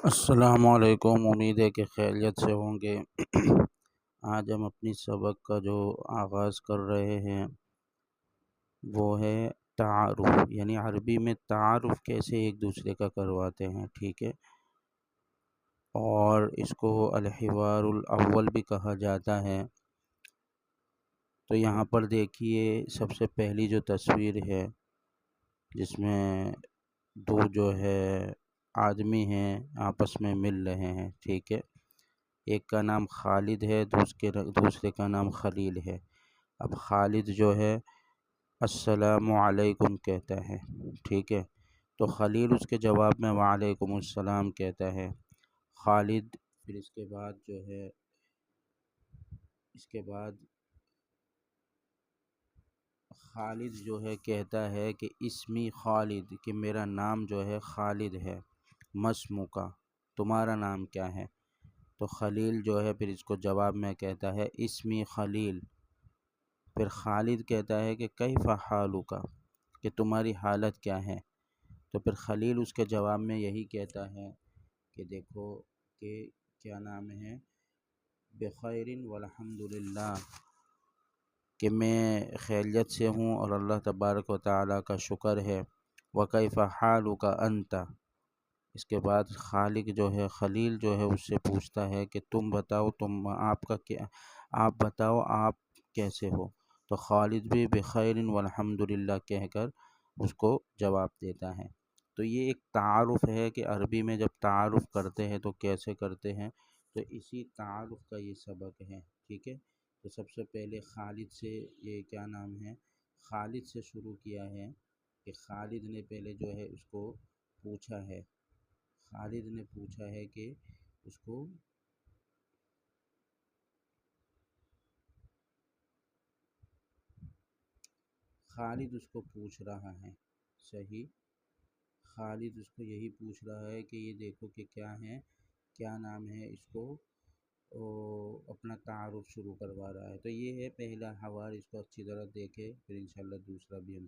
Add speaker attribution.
Speaker 1: السلام علیکم، امید ہے کہ خیریت سے ہوں گے۔ آج ہم اپنی سبق کا جو آغاز کر رہے ہیں وہ ہے تعارف، یعنی عربی میں تعارف کیسے ایک دوسرے کا کرواتے ہیں، ٹھیک ہے۔ اور اس کو الحوار الاول بھی کہا جاتا ہے۔ تو یہاں پر دیکھیے، سب سے پہلی جو تصویر ہے جس میں دو جو ہے آدمی ہیں آپس میں مل رہے ہیں، ٹھیک ہے۔ ایک کا نام خالد ہے، دوسرے کا نام خلیل ہے۔ اب خالد جو ہے السلام علیکم کہتا ہے، ٹھیک ہے، تو خلیل اس کے جواب میں وعلیکم السلام کہتا ہے۔ خالد پھر اس کے بعد خالد جو ہے کہتا ہے کہ اسمی خالد، کہ میرا نام جو ہے خالد ہے۔ مسمو کا، تمہارا نام کیا ہے؟ تو خلیل جو ہے پھر اس کو جواب میں کہتا ہے اسمی خلیل۔ پھر خالد کہتا ہے کہ کیف حالک، کہ تمہاری حالت کیا ہے؟ تو پھر خلیل اس کے جواب میں یہی کہتا ہے کہ دیکھو کہ کیا نام ہے، بخیر والحمد للہ، کہ میں خیریت سے ہوں اور اللہ تبارک و تعالیٰ کا شکر ہے۔ وکیف حالک انت، اس کے بعد خلیل جو ہے اس سے پوچھتا ہے کہ تم بتاؤ، آپ بتاؤ آپ کیسے ہو؟ تو خالد بھی بخیر والحمد للہ کہہ کر اس کو جواب دیتا ہے۔ تو یہ ایک تعارف ہے کہ عربی میں جب تعارف کرتے ہیں تو کیسے کرتے ہیں، تو اسی تعارف کا یہ سبق ہے، ٹھیک ہے۔ تو سب سے پہلے خالد سے، یہ کیا نام ہے، خالد سے شروع کیا ہے کہ خالد نے پہلے جو ہے اس کو پوچھا ہے، خالد نے پوچھا ہے کہ اس کو خالد اس کو پوچھ رہا ہے، صحیح، خالد اس کو یہی پوچھ رہا ہے کہ یہ دیکھو کہ کیا ہے، کیا نام ہے، اس کو اپنا تعارف شروع کروا رہا ہے۔ تو یہ ہے پہلا حوار، اس کو اچھی طرح دیکھے، پھر انشاءاللہ دوسرا بھی ہم